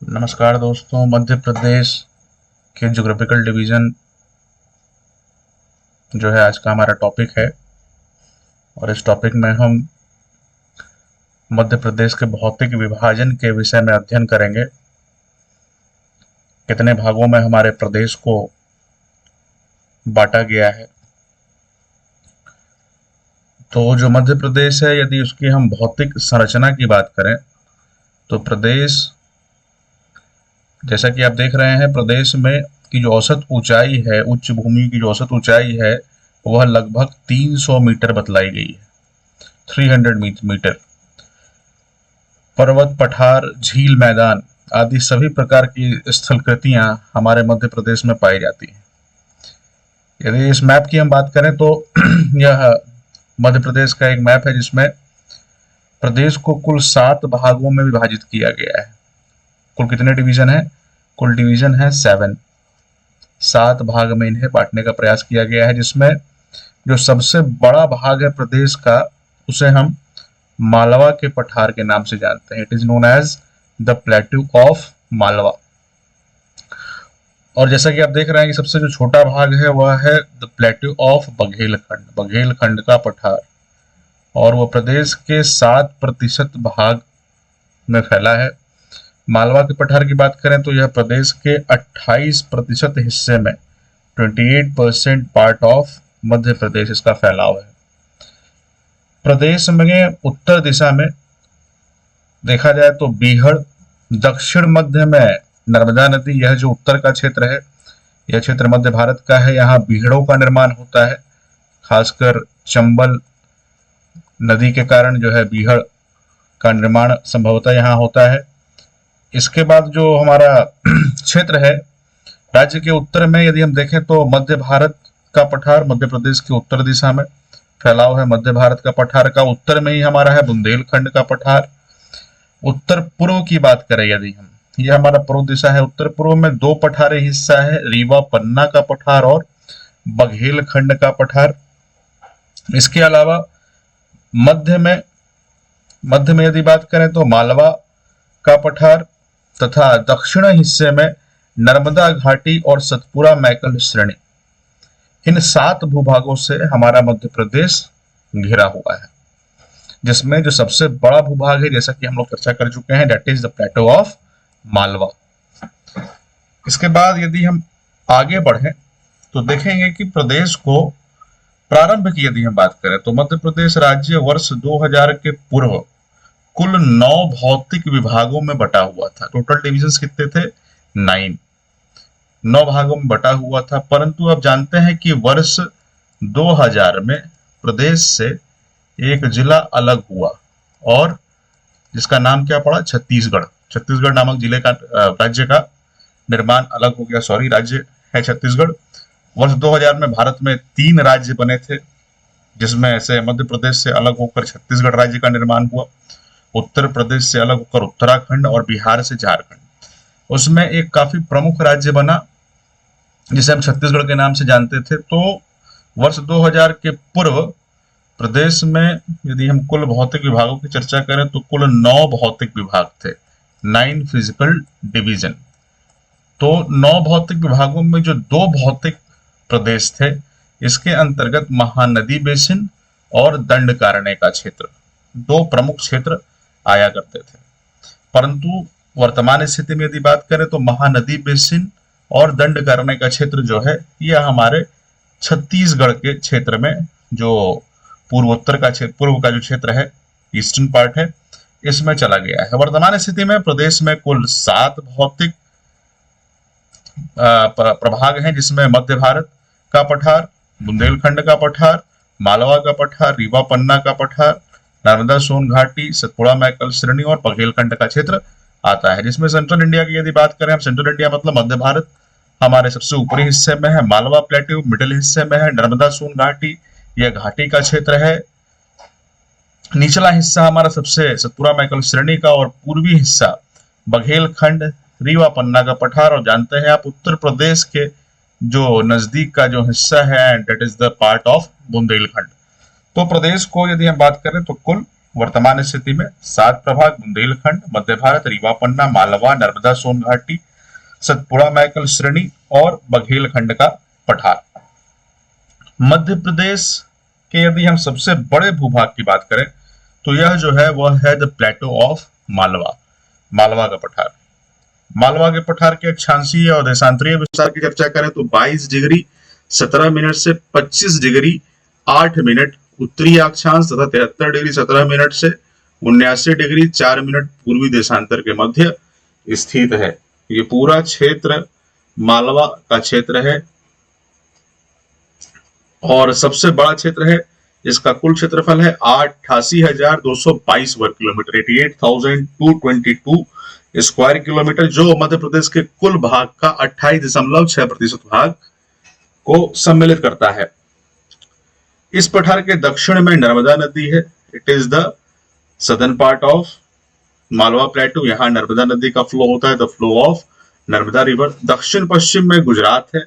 नमस्कार दोस्तों। मध्य प्रदेश के ज्योग्राफिकल डिवीज़न जो है आज का हमारा टॉपिक है और इस टॉपिक में हम मध्य प्रदेश के भौतिक विभाजन के विषय में अध्ययन करेंगे। कितने भागों में हमारे प्रदेश को बांटा गया है। तो जो मध्य प्रदेश है, यदि उसकी हम भौतिक संरचना की बात करें तो प्रदेश, जैसा कि आप देख रहे हैं, प्रदेश में की जो औसत ऊंचाई है, उच्च भूमि की जो औसत ऊंचाई है वह लगभग 300 मीटर बतलाई गई है, 300 मीटर। पर्वत, पठार, झील, मैदान आदि सभी प्रकार की स्थलकृतियां हमारे मध्य प्रदेश में पाई जाती हैं। यदि इस मैप की हम बात करें तो यह मध्य प्रदेश का एक मैप है जिसमें प्रदेश को कुल 7 भागों में विभाजित किया गया है। कुल कितने डिवीजन है? कुल डिवीजन है 7 भाग में इन्हें बांटने का प्रयास किया गया है, जिसमें जो सबसे बड़ा भाग है प्रदेश का उसे हम मालवा के पठार के नाम से जानते हैं। It is known as the plateau of Malwa. और जैसा कि आप देख रहे हैं कि सबसे जो छोटा भाग है वह है the plateau of Baghelkhand, Baghelkhand का पठार, और वह प्रदेश के 7% भाग में फैला है। मालवा के पठार की बात करें तो यह प्रदेश के 28% हिस्से में, 28% पार्ट ऑफ मध्य प्रदेश इसका फैलाव है। प्रदेश में उत्तर दिशा में देखा जाए तो बीहड़, दक्षिण मध्य में नर्मदा नदी, यह जो उत्तर का क्षेत्र है, यह क्षेत्र मध्य भारत का है। यहाँ बीहड़ों का निर्माण होता है, खासकर चंबल नदी के कारण जो है बीहड़ का निर्माण संभवतः यहाँ होता है। इसके बाद जो हमारा क्षेत्र है राज्य के उत्तर में, यदि हम देखें तो मध्य भारत का पठार मध्य प्रदेश के उत्तर दिशा में फैलाव है। मध्य भारत का पठार का उत्तर में ही हमारा है बुंदेलखंड का पठार। उत्तर पूर्व की बात करें यदि हम, यह हमारा पूर्व दिशा है। उत्तर पूर्व में 2 पठारे हिस्सा है, रीवा पन्ना का पठार और बघेलखंड का पठार। इसके अलावा मध्य में यदि बात करें तो मालवा का पठार तथा दक्षिण हिस्से में नर्मदा घाटी और सतपुड़ा मैकल श्रेणी, इन 7 भूभागों से हमारा मध्य प्रदेश घिरा हुआ है, जिसमें जो सबसे बड़ा भूभाग है, जैसा कि हम लोग चर्चा कर चुके हैं, that is the plateau of Malwa. इसके बाद यदि हम आगे बढ़ें तो देखेंगे कि प्रदेश को प्रारंभ की यदि हम बात करें तो मध्य प्रदेश राज्य वर्ष 2000 के पूर्व कुल 9 भौतिक विभागों में बटा हुआ था। टोटल डिविजन्स कितने थे? 9 भागों में बटा हुआ था। परंतु आप जानते हैं कि वर्ष 2000 में प्रदेश से एक जिला अलग हुआ और जिसका नाम क्या पड़ा? छत्तीसगढ़। छत्तीसगढ़ नामक जिले का राज्य का निर्माण अलग हो गया। सॉरी, राज्य है छत्तीसगढ़। वर्ष 2000 में भारत में 3 राज्य बने थे, जिसमें से मध्य प्रदेश से अलग होकर छत्तीसगढ़ राज्य का निर्माण हुआ, उत्तर प्रदेश से अलग होकर उत्तराखंड और बिहार से झारखंड। उसमें एक काफी प्रमुख राज्य बना जिसे हम छत्तीसगढ़ के नाम से जानते थे। तो वर्ष 2000 के पूर्व प्रदेश में यदि हम कुल भौतिक विभागों की चर्चा करें तो कुल 9 भौतिक विभाग थे, 9 फिजिकल डिवीजन। तो 9 भौतिक विभागों में जो 2 भौतिक प्रदेश थे, इसके अंतर्गत महानदी बेसिन और दंडकारण्य का क्षेत्र, 2 प्रमुख क्षेत्र आया करते थे। परंतु वर्तमान स्थिति में यदि बात करें तो महानदी बेसिन और दंडकारण्य का क्षेत्र जो है यह हमारे छत्तीसगढ़ के क्षेत्र में, जो पूर्व का जो क्षेत्र है, ईस्टर्न पार्ट है, इसमें चला गया है। वर्तमान स्थिति में प्रदेश में कुल 7 भौतिक प्रभाग हैं, जिसमें मध्य भारत का पठार, बुंदेलखंड का पठार, मालवा का पठार, रीवा पन्ना का पठार, नर्मदा सोन घाटी, सतपुड़ा मैकल श्रेणी और बघेलखंड का क्षेत्र आता है। जिसमें सेंट्रल इंडिया की यदि बात करें हम, सेंट्रल इंडिया मतलब मध्य भारत हमारे सबसे ऊपरी हिस्से में है, मालवा प्लेट्यू मिडिल हिस्से में है, नर्मदा सोन घाटी यह घाटी का क्षेत्र है, निचला हिस्सा हमारा सबसे सतपुड़ा मैकल श्रेणी का और पूर्वी हिस्सा बघेलखंड, रीवा पन्ना का पठार। और जानते हैं आप उत्तर प्रदेश के जो नजदीक का जो हिस्सा है, that is the part of Bundelkhand. तो प्रदेश को यदि हम बात करें तो कुल वर्तमान स्थिति में 7 प्रभाग बुंदेलखंड, मध्य भारत, रीवा पन्ना, मालवा, नर्मदा सोन घाटी, सतपुड़ा मैकल श्रेणी और बघेलखंड का पठार। मध्य प्रदेश के यदि हम सबसे बड़े भूभाग की बात करें तो यह जो है वह है the plateau of Malwa, Malwa का पठार। मालवा के पठार के अक्षांशीय और देशांतरीय विस्तार की चर्चा करें तो 22 डिग्री 17 मिनट से 25 डिग्री 8 मिनट उत्तरी अक्षांश तथा 73 डिग्री 17 मिनट से 79 डिग्री 4 मिनट पूर्वी देशांतर के मध्य स्थित है। ये पूरा क्षेत्र मालवा का क्षेत्र है और सबसे बड़ा क्षेत्र है। इसका कुल क्षेत्रफल है 88,222 वर्ग किलोमीटर, 88,222 स्क्वायर किलोमीटर, जो मध्य प्रदेश के कुल भाग का 28.6% भाग को सम्मिलित करता है। इस पठार के दक्षिण में नर्मदा नदी है। It is the southern part of Malwa प्लेटू। यहाँ नर्मदा नदी का फ्लो होता है, the flow of Narmada river. दक्षिण पश्चिम में गुजरात है।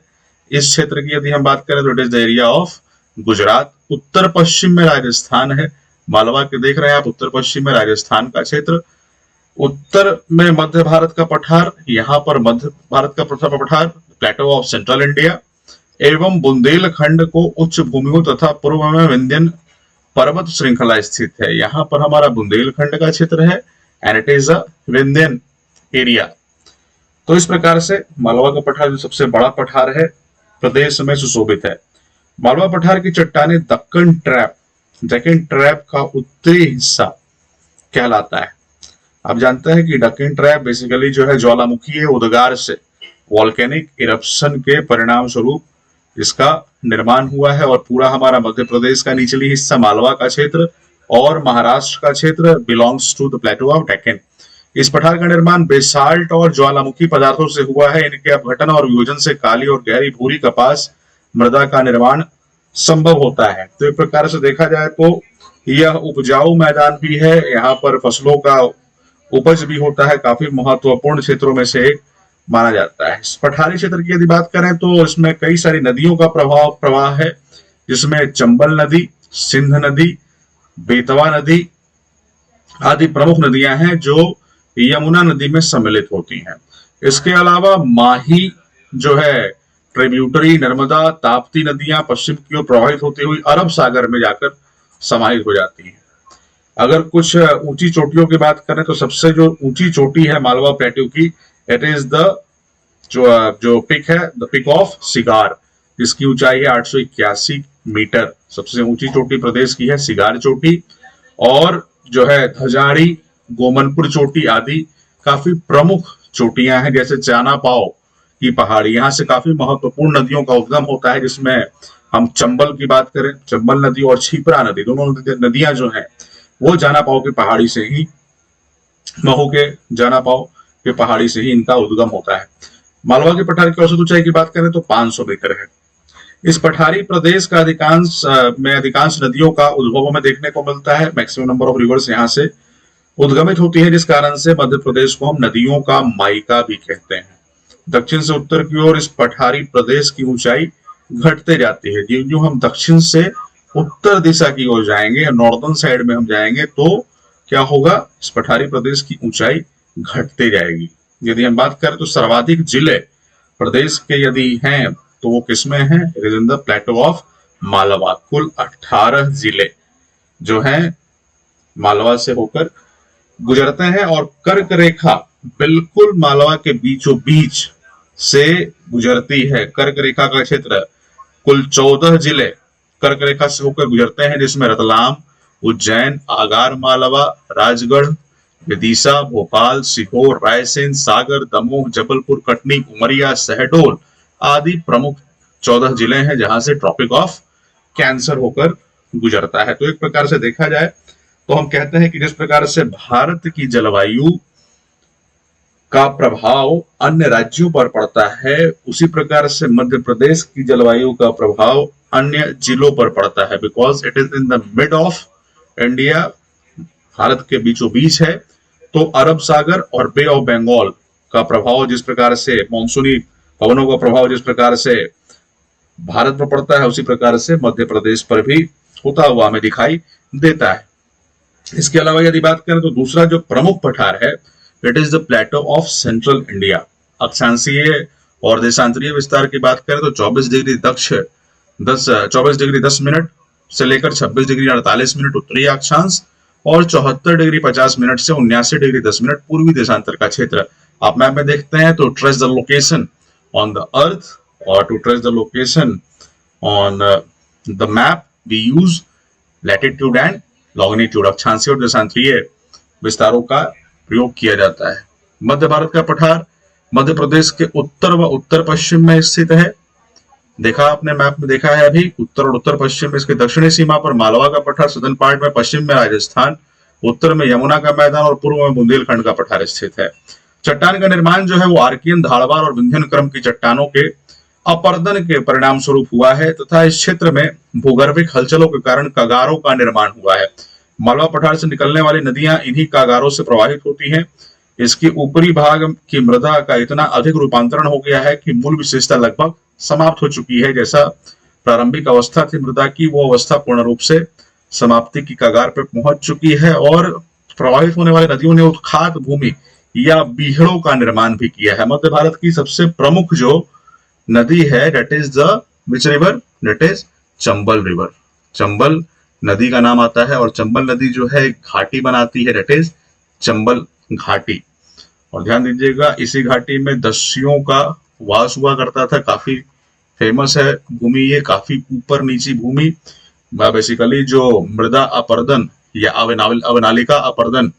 इस क्षेत्र की यदि हम बात करें तो it is the area of Gujarat. उत्तर पश्चिम में राजस्थान है। मालवा के देख रहे हैं आप, उत्तर पश्चिम में राजस्थान का क्षेत्र। उत्तर में मध्य भारत का पठार, यहाँ पर मध्य भारत का प्रथम पठार प्लेटो ऑफ सेंट्रल इंडिया एवं बुंदेलखंड को उच्च भूमियों तथा पूर्व में विंध्यन पर्वत श्रृंखला स्थित है। यहाँ पर हमारा बुंदेलखंड का क्षेत्र है and it is a Vindhyan area. तो इस प्रकार से मालवा का पठार जो सबसे बड़ा पठार है प्रदेश में सुशोभित है। मालवा पठार की चट्टानें दक्कन ट्रैप का उत्तरी हिस्सा कहलाता है। आप जानते हैं कि डक्कन ट्रैप बेसिकली जो है ज्वालामुखी उद्गार से वॉल्केनिक इरप्शन के परिणाम स्वरूप इसका निर्माण हुआ है और पूरा हमारा मध्य प्रदेश का निचली हिस्सा मालवा का क्षेत्र और महाराष्ट्र का क्षेत्र belongs to the plateau of Deccan. इस पठार का निर्माण बेसाल्ट और ज्वालामुखी पदार्थों से हुआ है। इनके अपघटन और वियोजन से काली और गहरी भूरी कपास मृदा का निर्माण संभव होता है। तो एक प्रकार से देखा जाए तो यह उपजाऊ मैदान भी है, यहाँ पर फसलों का उपज भी होता है, काफी महत्वपूर्ण क्षेत्रों में से एक माना जाता है। इस पठारी क्षेत्र की यदि बात करें तो इसमें कई सारी नदियों का प्रवाह है, जिसमें चंबल नदी, सिंध नदी, बेतवा नदी आदि प्रमुख नदियां हैं जो यमुना नदी में सम्मिलित होती हैं। इसके अलावा माही जो है ट्रिब्यूटरी नर्मदा, ताप्ती नदियां पश्चिम की ओर प्रवाहित होती हुई अरब सागर में जाकर समाहित हो जाती हैं। अगर कुछ ऊंची चोटियों की बात करें तो सबसे जो ऊंची चोटी है मालवा प्लेटू की, इट इज द जो पिक है द पिक ऑफ सिगार, जिसकी ऊंचाई है 881 मीटर। सबसे ऊंची चोटी प्रदेश की है सिगार चोटी। और जो है धजाड़ी, गोमनपुर चोटी आदि काफी प्रमुख चोटियां हैं, जैसे चाना पाव की पहाड़ी, यहाँ से काफी महत्वपूर्ण नदियों का उद्गम होता है, जिसमें हम चंबल की बात करें, चंबल नदी और छिपरा नदी, दोनों नदियां जो हैं वो जाना पाव की पहाड़ी से ही, महू के जाना पाव के पहाड़ी से ही इनका उद्गम होता है। मालवा के पठार की औसत ऊंचाई की बात करें तो 500 मीटर है। इस पठारी प्रदेश का अधिकांश नदियों का उद्भव में देखने को मिलता है। मैक्सिमम नंबर ऑफ रिवर्स यहाँ से उद्गमित होती है, जिस कारण से मध्य प्रदेश को हम नदियों का माइका भी कहते हैं। दक्षिण से उत्तर की ओर इस पठारी प्रदेश की ऊंचाई घटते जाती है। जो हम दक्षिण से उत्तर दिशा की ओर जाएंगे, नॉर्दर्न साइड में हम जाएंगे तो क्या होगा, इस पठारी प्रदेश की ऊंचाई घटते जाएगी। यदि हम बात करें तो सर्वाधिक जिले प्रदेश के यदि हैं तो वो किसमें हैं, it is in the plateau of Malwa. कुल 18 जिले जो हैं मालवा से होकर गुजरते हैं और कर्क रेखा बिल्कुल मालवा के बीचों बीच से गुजरती है। कर्क रेखा का क्षेत्र कुल 14 जिले कर्क रेखा से होकर गुजरते हैं, जिसमें रतलाम, उज्जैन, आगर मालवा, राजगढ़, विदिशा, भोपाल, सीहोर, रायसेन, सागर, दमोह, जबलपुर, कटनी, उमरिया, शहडोल आदि प्रमुख 14 जिले हैं जहां से ट्रॉपिक ऑफ कैंसर होकर गुजरता है। तो एक प्रकार से देखा जाए तो हम कहते हैं कि जिस प्रकार से भारत की जलवायु का प्रभाव अन्य राज्यों पर पड़ता है, उसी प्रकार से मध्य प्रदेश की जलवायु का प्रभाव अन्य जिलों पर पड़ता है। Because it is in the mid of India, Bharat के बीचों बीच है, तो अरब सागर और बे ऑफ बंगाल का प्रभाव जिस प्रकार से, मानसूनी पवनों का प्रभाव जिस प्रकार से भारत पर पड़ता है, उसी प्रकार से मध्य प्रदेश पर भी होता हुआ हमें दिखाई देता है। इसके अलावा यदि बात करें तो दूसरा जो प्रमुख पठार है, it is the plateau of central India. अक्षांशीय और देशांतरीय विस्तार की बात करें तो 24 डिग्री दक्ष 24 डिग्री 10 मिनट से लेकर 26 डिग्री 48 मिनट उत्तरी अक्षांश और 74 डिग्री 50 मिनट से 79 डिग्री 10 मिनट पूर्वी देशांतर का क्षेत्र। आप मैप में देखते हैं तो trace the location on the earth और to trace the location on the map we use latitude and longitude. अक्षांशीय और देशांतरीय विस्तारों का प्रयोग किया जाता है। मध्य भारत का पठार मध्य प्रदेश के उत्तर व उत्तर पश्चिम में स्थित है। देखा आपने मैप में देखा है अभी, उत्तर और उत्तर पश्चिम में इसकी दक्षिणी सीमा पर मालवा का पठार, सदर्न पार्ट में पश्चिम में राजस्थान, उत्तर में यमुना का मैदान और पूर्व में बुंदेलखंड का पठार स्थित है। चट्टान का निर्माण जो है वो आर्कियन, धारवाड़ और विंध्यन क्रम की चट्टानों के अपर्दन के परिणाम स्वरूप हुआ है तथा इस क्षेत्र में भूगर्भिक हलचलों के कारण कगारों का निर्माण हुआ है। मालवा पठार से निकलने वाली नदियां इन्हीं कगारों से प्रवाहित होती हैं। इसकी ऊपरी भाग की मृदा का इतना अधिक रूपांतरण हो गया है कि मूल विशेषता लगभग समाप्त हो चुकी है। जैसा प्रारंभिक अवस्था थी मृदा की, वो अवस्था पूर्ण रूप से समाप्ति की कगार पर पहुंच चुकी है और प्रवाहित होने वाली नदियों ने उत्खात भूमि या बीहड़ों का निर्माण भी किया है। मध्य भारत की सबसे प्रमुख जो नदी है that is the which river, that is Chambal river. Chambal नदी का नाम आता है और चंबल नदी जो है एक घाटी बनाती है, डेट इज चंबल घाटी। और ध्यान दीजिएगा इसी घाटी में दस्युओं का वास हुआ करता था। काफी फेमस है भूमि ये, काफी ऊपर नीची भूमि। बेसिकली जो मृदा अपर्दन या अवनालिका अपर्दन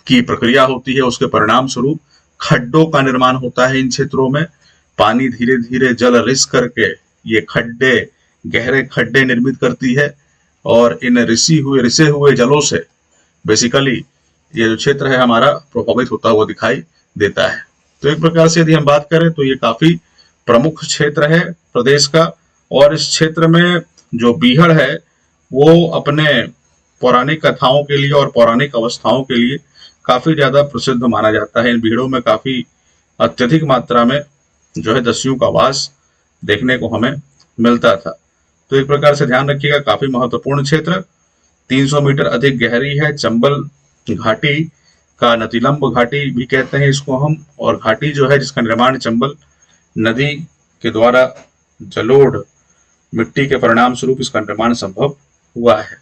की प्रक्रिया होती है उसके परिणाम स्वरूप खड्डों का निर्माण होता है इन क्षेत्रों में। पानी धीरे धीरे जल रिस करके ये खड्डे, गहरे खड्डे निर्मित करती है और इन रिसे हुए जलों से बेसिकली ये जो क्षेत्र है हमारा प्रभावित होता हुआ दिखाई देता है। तो एक प्रकार से यदि हम बात करें तो ये काफी प्रमुख क्षेत्र है प्रदेश का। और इस क्षेत्र में जो बीहड़ है वो अपने पौराणिक कथाओं के लिए और पौराणिक अवस्थाओं के लिए काफी ज्यादा प्रसिद्ध माना जाता है। इन बीहड़ों में काफी अत्यधिक मात्रा में जो है दस्युओं का वास देखने को हमें मिलता था। तो एक प्रकार से ध्यान रखिएगा, काफी महत्वपूर्ण क्षेत्र, 300 मीटर अधिक गहरी है। चंबल घाटी का नतीलंब घाटी भी कहते हैं इसको हम, और घाटी जो है जिसका निर्माण चंबल नदी के द्वारा जलोढ़ मिट्टी के परिणाम स्वरूप इसका निर्माण संभव हुआ है।